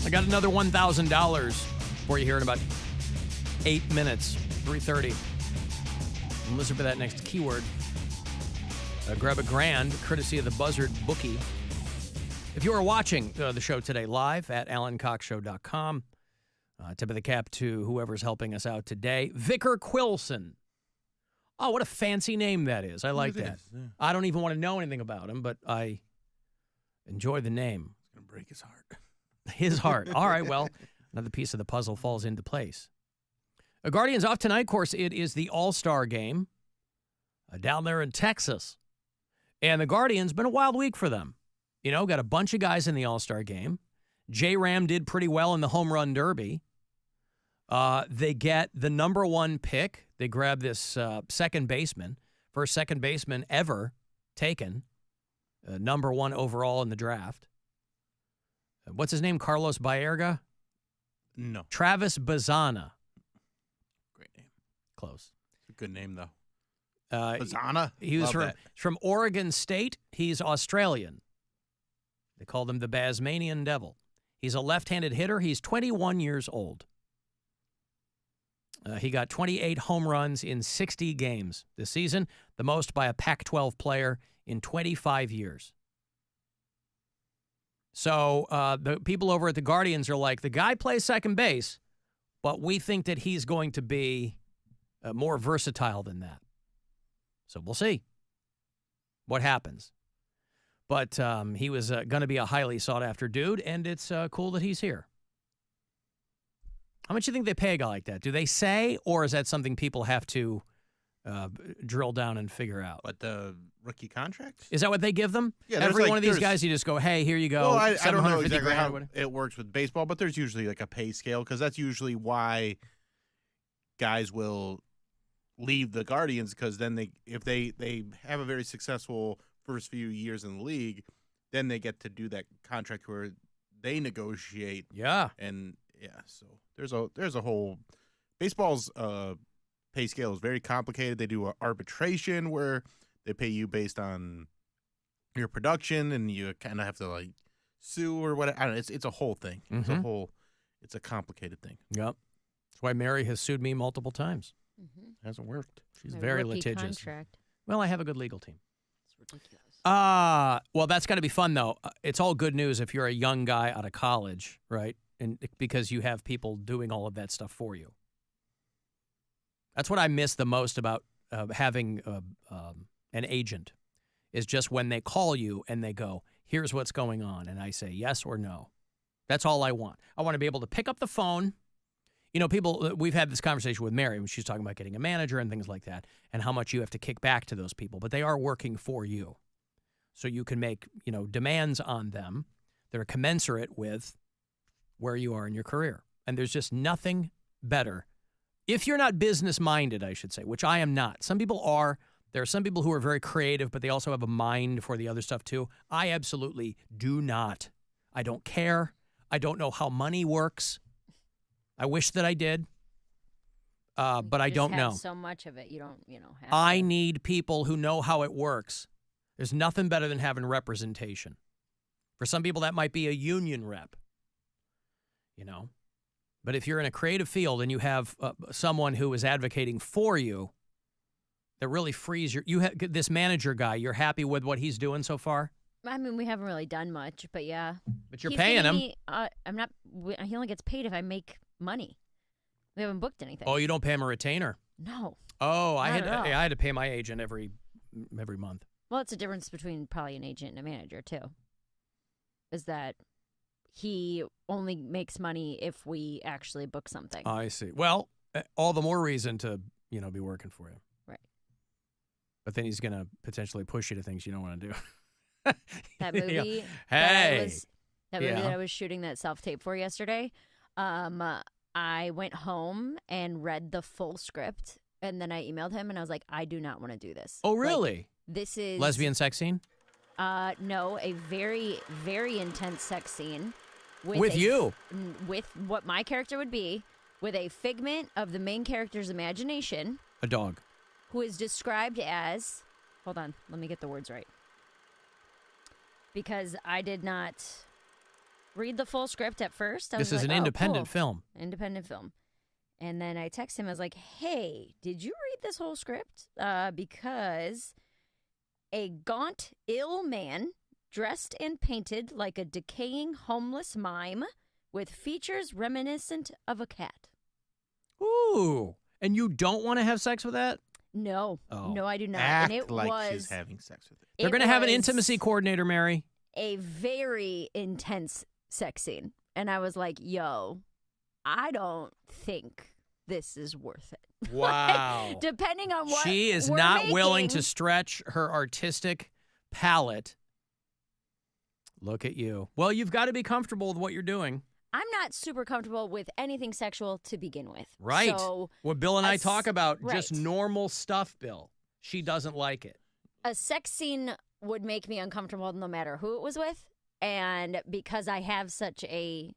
I got another $1,000 for you here in about 8 minutes, 3:30. And listen for that next keyword. Grab a grand, courtesy of the Buzzard Bookie. If you are watching the show today live at alancoxshow.com, tip of the cap to whoever's helping us out today. Vicar Quilson. Oh, what a fancy name that is. I like that. Yeah. I don't even want to know anything about him, but I enjoy the name. It's going to break his heart. His heart. All right, well, another piece of the puzzle falls into place. The Guardians off tonight. Of course, it is the All-Star game down there in Texas. And the Guardians, been a wild week for them. You know, got a bunch of guys in the All-Star game. J-Ram did pretty well in the home run derby. They get the number one pick. They grab this second baseman, first second baseman ever taken, number one overall in the draft. What's his name? Carlos Baerga? No. Travis Bazzana. Great name. Close. It's a good name, though. Bazzana? He was from Oregon State. He's Australian. They called him the Basmanian Devil. He's a left-handed hitter. He's 21 years old. He got 28 home runs in 60 games this season, the most by a Pac-12 player in 25 years. So the people over at the Guardians are like, the guy plays second base, but we think that he's going to be more versatile than that. So we'll see what happens. But he was going to be a highly sought-after dude, and it's cool that he's here. How much do you think they pay a guy like that? Do they say, or is that something people have to drill down and figure out? What, the rookie contract? Is that what they give them? Yeah, every one of these guys, you just go, hey, here you go. Well, I don't know exactly how grand. it works with baseball, but there's usually like a pay scale because that's usually why guys will leave the Guardians because then if they have a very successful first few years in the league, then they get to do that contract where they negotiate. Yeah. And yeah, so there's a whole baseball's pay scale is very complicated. They do arbitration where they pay you based on your production, and you kind of have to like sue or whatever. I don't know. It's a whole thing. Mm-hmm. It's a complicated thing. Yep. That's why Mary has sued me multiple times. Mm-hmm. Hasn't worked. She's very litigious. Contract. Well, I have a good legal team. It's ridiculous. Well, that's got to be fun, though. It's all good news if you're a young guy out of college, right? And because you have people doing all of that stuff for you. That's what I miss the most about having an agent, is just when they call you and they go, here's what's going on, and I say yes or no. That's all I want. I want to be able to pick up the phone. You know, we've had this conversation with Mary when she's talking about getting a manager and things like that, and how much you have to kick back to those people, but they are working for you. So you can make, demands on them that are commensurate with where you are in your career. And there's just nothing better. If you're not business-minded, I should say, which I am not. Some people are. There are some people who are very creative, but they also have a mind for the other stuff too. I absolutely do not. I don't care. I don't know how money works. I wish that I did, but I don't know. So much of it, you don't, have I to. need people who know how it works. There's nothing better than having representation. For some people, that might be a union rep, But if you're in a creative field and you have someone who is advocating for you, that really frees this manager guy, you're happy with what he's doing so far? I mean, we haven't really done much, but yeah. But you're paying him. I'm not. He only gets paid if I make money. We haven't booked anything. Oh, you don't pay him a retainer? No. Oh, I had to pay my agent every month. Well, it's a difference between probably an agent and a manager too. Is that he only makes money if we actually book something. I see. Well, all the more reason to be working for you. Right. But then he's going to potentially push you to things you don't want to do. That movie. Hey. That movie that I was shooting that self-tape for yesterday. I went home and read the full script, and then I emailed him, and I was like, I do not want to do this. Oh, really? Like, this is lesbian sex scene? No, a very, very intense sex scene. With you? With what my character would be, with a figment of the main character's imagination. A dog. Who is described as, hold on, let me get the words right. Because I did not read the full script at first. This is an independent cool. film. Independent film. And then I text him. I was like, hey, did you read this whole script? Because a gaunt, ill man dressed and painted like a decaying homeless mime with features reminiscent of a cat. Ooh. And you don't want to have sex with that? No. Oh. No, I do not. Act and it like was, she's having sex with it. They're going to have an intimacy coordinator, Mary. A very intense sex scene. And I was like, yo, I don't think this is worth it. Wow. Like, depending on what she is we're not willing making, to stretch her artistic palette. Look at you. Well, you've got to be comfortable with what you're doing. I'm not super comfortable with anything sexual to begin with. Right. So what Bill and I talk about, just right. normal stuff, Bill. She doesn't like it. A sex scene would make me uncomfortable no matter who it was with. And because I have such a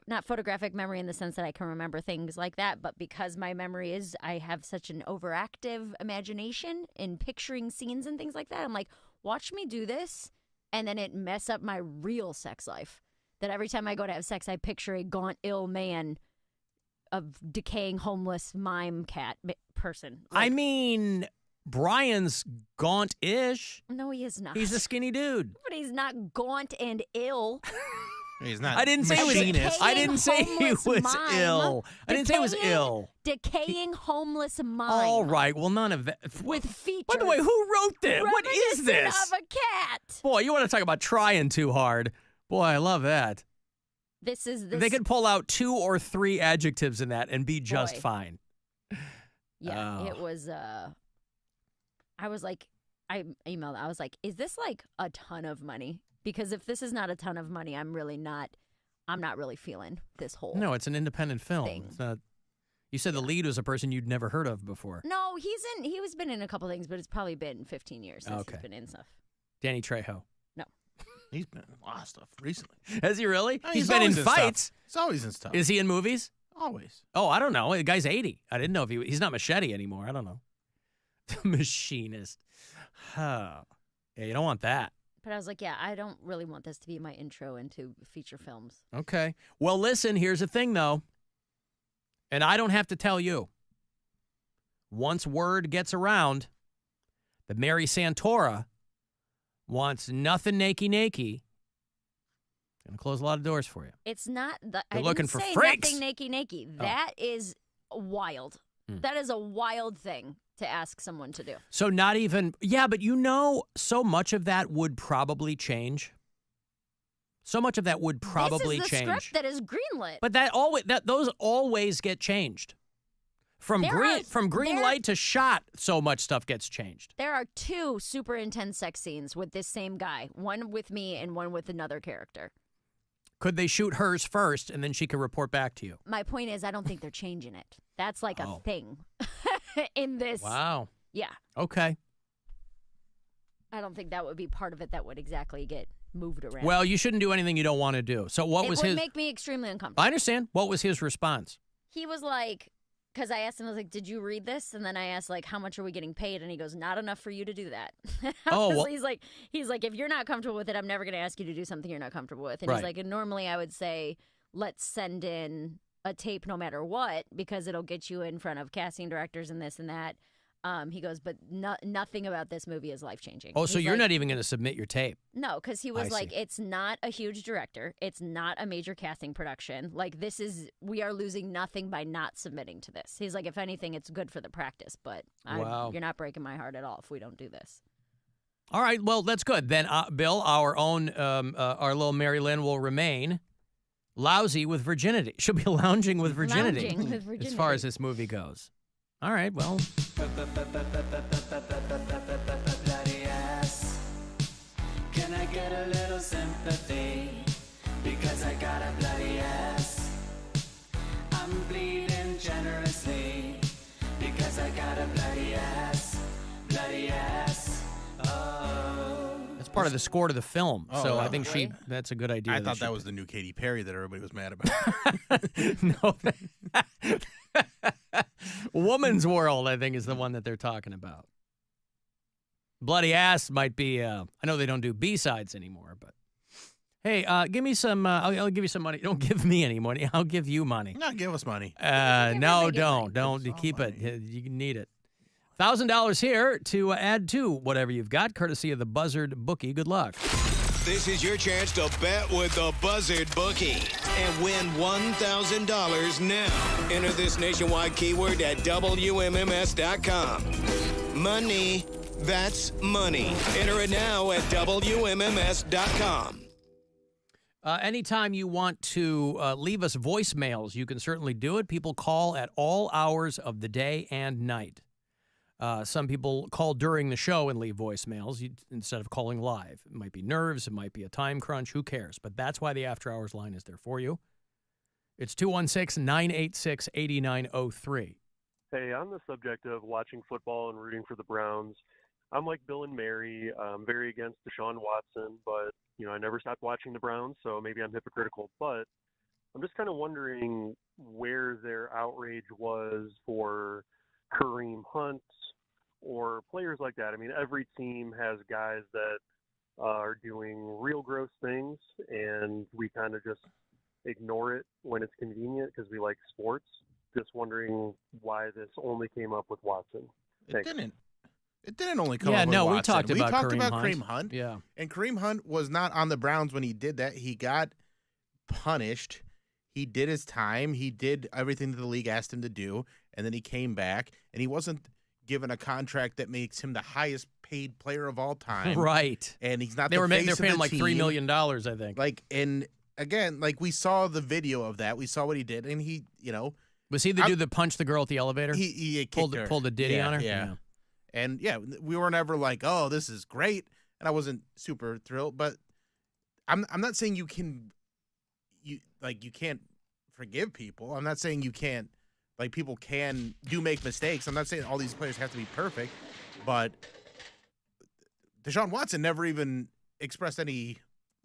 not photographic memory in the sense that I can remember things like that, but because my memory is, I have such an overactive imagination in picturing scenes and things like that. I'm like, watch me do this, and then it mess up my real sex life. That every time I go to have sex, I picture a gaunt, ill man, a decaying, homeless mime cat person. I mean, Brian's gaunt-ish. No, he is not. He's a skinny dude. But he's not gaunt and ill. He's not. I didn't say he was. machinist. I didn't say he homeless was mime. ill. I didn't say he was ill. Decaying homeless mime. All right. Well, none of that. With features. By the way, who wrote this? What is reminiscent this? Of a cat. Boy, you want to talk about trying too hard. Boy, I love that. This. They could pull out 2 or 3 adjectives in that and be just fine. Yeah, Oh. it was. I was like, I emailed. I was like, is this like a ton of money? Because if this is not a ton of money, I'm not really feeling this whole. No, it's an independent film. Thing. It's not. You said the lead was a person you'd never heard of before. No, he was been in a couple things, but it's probably been 15 years since Okay. he's been in stuff. Danny Trejo. He's been in a lot of stuff recently. Has he really? Oh, He's been in always fights. Stuff. He's always in stuff. Is he in movies? Always. Oh, I don't know. The guy's 80. I didn't know if he's not Machete anymore. I don't know. The Machinist. Huh. Yeah, you don't want that. But I was like, yeah, I don't really want this to be my intro into feature films. Okay. Well, listen, here's the thing, though. And I don't have to tell you. Once word gets around that Mary Santora wants nothing nakey-nakey, going to close a lot of doors for you. It's not the. You're I looking didn't for say freaks. nothing nakey. That is wild. That is a wild thing to ask someone to do. So not even, yeah, but so much of that would probably change. So much of that would probably this is the change. script that is greenlit. But those always get changed. From green light to shot, so much stuff gets changed. There are 2 super intense sex scenes with this same guy. One with me and one with another character. Could they shoot hers first and then she could report back to you? My point is, I don't think they're changing it. That's like a thing in this. Wow. Yeah. Okay. I don't think that would be part of it that would exactly get moved around. Well, you shouldn't do anything you don't want to do. So what was his? It his? would make me extremely uncomfortable. I understand. What was his response? He was like, because I asked him, I was like, did you read this? And then I asked, like, how much are we getting paid? And he goes, not enough for you to do that. Well, he's like, if you're not comfortable with it, I'm never going to ask you to do something you're not comfortable with. And Right. he's like, and normally I would say, let's send in a tape no matter what, because it'll get you in front of casting directors and this and that. He goes, but nothing about this movie is life-changing. Oh, so He's you're like, not even going to submit your tape? No, because he I was like, see. it's not a huge director. It's not a major casting production. Like, we are losing nothing by not submitting to this. He's like, if anything, it's good for the practice, but Wow. you're not breaking my heart at all if we don't do this. All right. Well, that's good. Then, Bill, our own, our little Mary Lynn will remain lousy with virginity. She'll be lounging with virginity. Lounging with virginity. As far as this movie goes. All right. Well. Bloody ass. Can I get a little sympathy? Because I got a bloody ass. I'm bleeding generously. Because I got a bloody ass. Bloody ass. Oh. That's part of the score to the film. Oh, so wow. I think that's a good idea. I thought that was the new Katy Perry that everybody was mad about. No. Woman's World, I think, is the one that they're talking about. Bloody Ass might be, I know they don't do B-sides anymore, but Hey, give me some. I'll give you some money. Don't give me any money. I'll give you money. No, give us money. No, everybody get money. don't. Give us all Keep money. it. You need it. $1,000 here to add to whatever you've got, courtesy of the Buzzard Bookie. Good luck. This is your chance to bet with the Buzzard Bookie and win $1,000 now. Enter this nationwide keyword at WMMS.com. Money. That's money. Enter it now at WMMS.com. Anytime you want to leave us voicemails, you can certainly do it. People call at all hours of the day and night. Some people call during the show and leave voicemails instead of calling live. It might be nerves. It might be a time crunch. Who cares? But that's why the After Hours line is there for you. It's 216-986-8903. Hey, on the subject of watching football and rooting for the Browns, I'm like Bill and Mary. I'm very against Deshaun Watson, but, I never stopped watching the Browns, so maybe I'm hypocritical. But I'm just kind of wondering where their outrage was for Kareem Hunt or players like that. I mean, every team has guys that are doing real gross things, and we kind of just ignore it when it's convenient because we like sports. Just wondering why this only came up with Watson. It didn't only come Yeah, up with no, we Watson. talked about Kareem Hunt. Hunt. Yeah. And Kareem Hunt was not on the Browns when he did that. He got punished. He did his time. He did everything that the league asked him to do, and then he came back, and he wasn't given a contract that makes him the highest paid player of all time. Right. And he's not They're the face paying of the him like $3 team. million, I think. And again, we saw the video of that. We saw what he did, and he, Was he the dude that punched the girl at the elevator? he pulled kicked her. a ditty on her? Yeah. And we were never like, oh, this is great. And I wasn't super thrilled, but I'm not saying you can't forgive people. I'm not saying you can't, people do make mistakes. I'm not saying all these players have to be perfect, but Deshaun Watson never even expressed any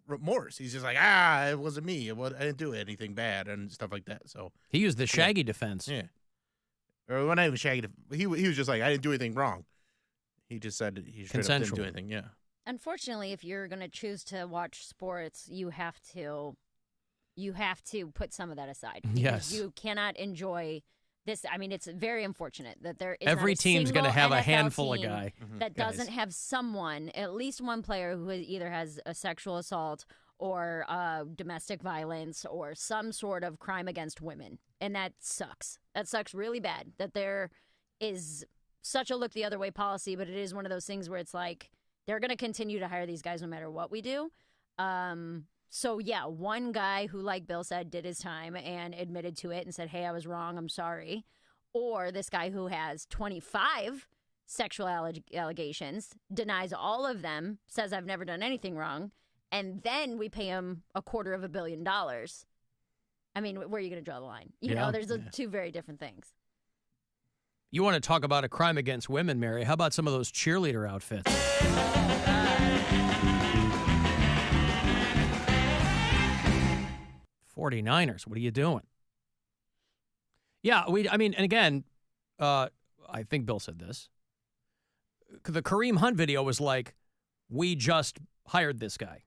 remorse. He's just like, it wasn't me. I didn't do anything bad and stuff like that. So He used the Shaggy defense. yeah. Or not even Shaggy. He was just like, I didn't do anything wrong. He just said he straight up didn't do anything. Yeah. Unfortunately, if you're going to choose to watch sports, you have to put some of that aside. Because Yes. you cannot enjoy this. I mean, it's very unfortunate that there is Every not a team's going to have a NFL handful of team guys. that doesn't have someone, at least one player who either has a sexual assault or domestic violence or some sort of crime against women. And that sucks. That sucks really bad that there is such a look the other way policy, but it is one of those things where it's like they're going to continue to hire these guys no matter what we do. So, yeah, one guy who, like Bill said, did his time and admitted to it and said, hey, I was wrong, I'm sorry. Or this guy who has 25 sexual allegations, denies all of them, says I've never done anything wrong, and then we pay him $250 million. I mean, where are you going to draw the line? You know, there's two very different things. You want to talk about a crime against women, Mary? How about some of those cheerleader outfits? 49ers, what are you doing? Yeah, and again, I think Bill said this. The Kareem Hunt video was like, we just hired this guy.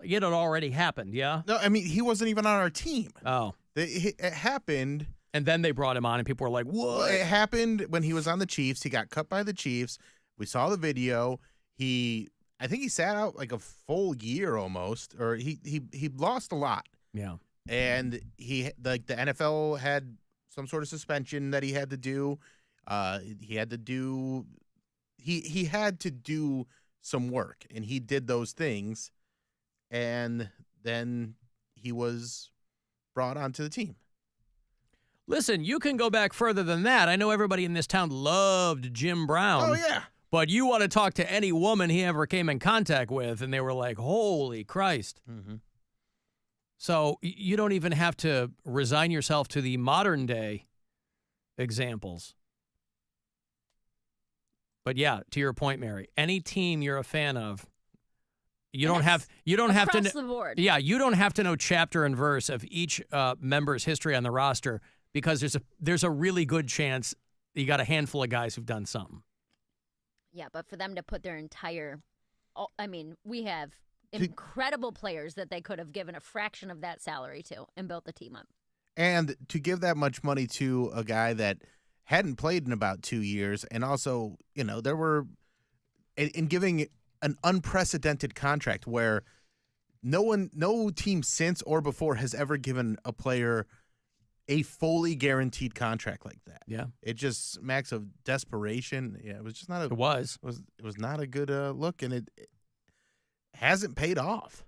It had already happened, yeah? No, I mean, he wasn't even on our team. Oh. It happened. And then they brought him on, and people were like, what? It happened when he was on the Chiefs. He got cut by the Chiefs. We saw the video. I think he sat out like a full year almost, or he lost a lot. Yeah. And the NFL had some sort of suspension that he had to do. He had to do some work, and he did those things. And then he was brought onto the team. Listen, you can go back further than that. I know everybody in this town loved Jim Brown. Oh, yeah. But you want to talk to any woman he ever came in contact with, and they were like, holy Christ. Mm-hmm. So you don't even have to resign yourself to the modern day examples. But yeah, to your point, Mary, any team you're a fan of, you don't have to Across the board. Yeah, you don't have to know chapter and verse of each member's history on the roster, because there's a really good chance you got a handful of guys who've done something. Yeah, but for them to put their entire, we have incredible players that they could have given a fraction of that salary to and built the team up. And to give that much money to a guy that hadn't played in about 2 years, and also, there were in giving an unprecedented contract where no team since or before has ever given a player a fully guaranteed contract like that. Yeah. It just smacks of desperation. Yeah, it was just not It was. it was not a good look, and it hasn't paid off.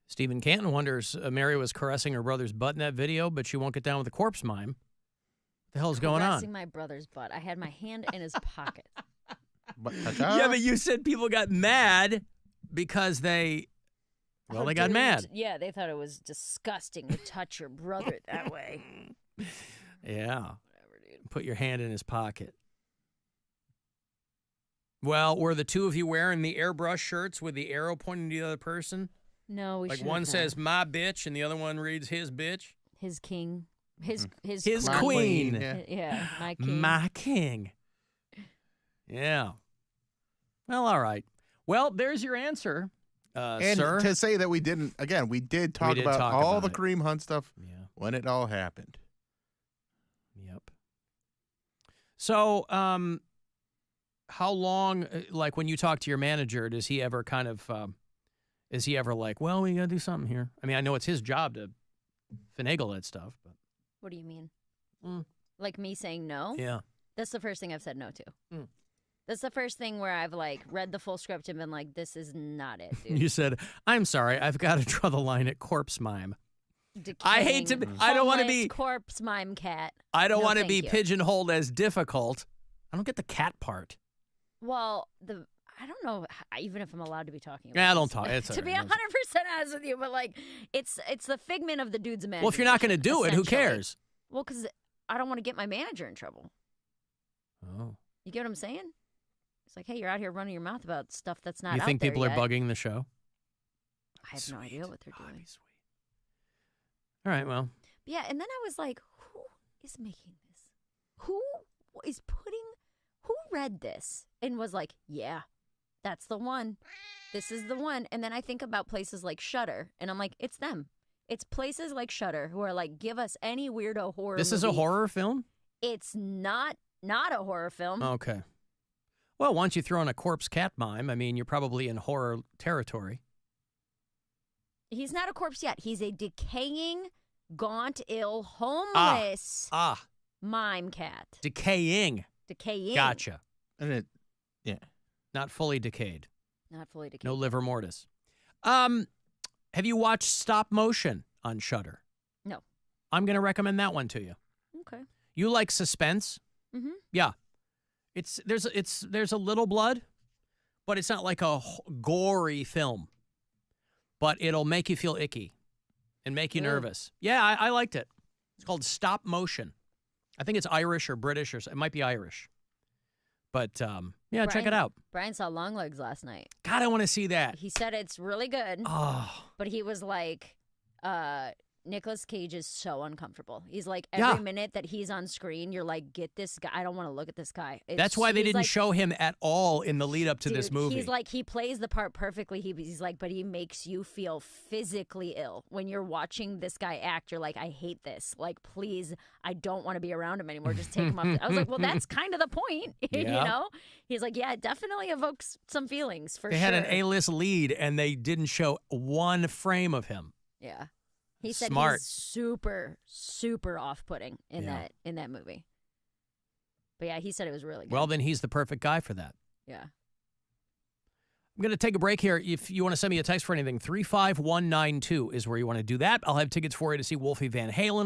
Stephen Canton wonders, Mary was caressing her brother's butt in that video, but she won't get down with the corpse mime. What the hell's going Caressing on? my brother's butt. I had my hand in his pocket. Yeah, but you said people got mad because they got mad. Yeah, they thought it was disgusting to touch your brother that way. Yeah. Whatever, dude. Put your hand in his pocket. Well, were the two of you wearing the airbrush shirts with the arrow pointing to the other person? No, we Like shouldn't one have. says my bitch and the other one reads his bitch? His king. His His queen. Yeah. Yeah, my king. My king. Yeah. Well, all right. Well, there's your answer, And sir. to say that we did talk did about talk all about the it. Kareem Hunt stuff Yeah. when it all happened. Yep. So, how long, like when you talk to your manager, does he ever kind of, is he ever like, well, we got to do something here? I mean, I know it's his job to finagle that stuff, but. What do you mean? Mm. Like me saying no? Yeah. That's the first thing I've said no to. Mm. That's the first thing where I've read the full script and been like, this is not it, dude. You said, I'm sorry, I've got to draw the line at corpse mime. I hate to be, Decaying, I don't want to homeless be, corpse mime cat. I don't No, want to thank be you. pigeonholed as difficult. I don't get the cat part. Well, I don't know even if I'm allowed to be talking about Yeah, this. don't talk. It's to be all right. 100% honest with you, but it's the figment of the dude's imagination. Well, if you're not going to do it, who essentially. cares? Well, because I don't want to get my manager in trouble. Oh. You get what I'm saying? It's like, hey, you're out here running your mouth about stuff that's not You out think there people yet. are bugging the show? I have no idea what they're Oh, doing. be sweet. All right, well. Yeah, and then I was like, who is making this? Who read this and was like, yeah, that's the one. This is the one. And then I think about places like Shudder, and I'm like, it's them. It's places like Shudder who are like, give us any weirdo horror This is a movie. horror film? It's not a horror film. Okay. Well, once you throw in a corpse cat mime, I mean, you're probably in horror territory. He's not a corpse yet. He's a decaying, gaunt, ill, homeless mime cat. Decaying. Decaying. Gotcha. And Not fully decayed. Not fully decayed. No livor mortis. Have you watched Stop Motion on Shudder? No. I'm going to recommend that one to you. Okay. You like suspense? Mm-hmm. Yeah. There's a little blood, but it's not like a gory film. But it'll make you feel icky and make you Ooh. nervous. Yeah, I liked it. It's called Stop Motion. I think it's Irish or British or it might be Irish. But yeah, check it out. Brian saw Longlegs last night. God, I want to see that. He said it's really good, Oh, but he was like, Nicolas Cage is so uncomfortable. He's like, every minute that he's on screen, you're like, get this guy. I don't want to look at this guy. that's why they he's didn't like, show him at all in the lead up to this dude, movie. He's like, he plays the part perfectly. He's like, but he makes you feel physically ill. When you're watching this guy act, you're like, I hate this. Like, please, I don't want to be around him anymore. Just take him off. I was like, well, that's kind of the point. You Yeah. know? He's like, yeah, it definitely evokes some feelings for They sure. had an A-list lead, and they didn't show one frame of him. Yeah. He said Smart. he's super, super off-putting in that movie. But yeah, he said it was really good. Well, then he's the perfect guy for that. Yeah. I'm going to take a break here. If you want to send me a text for anything, 35192 is where you want to do that. I'll have tickets for you to see Wolfie Van Halen.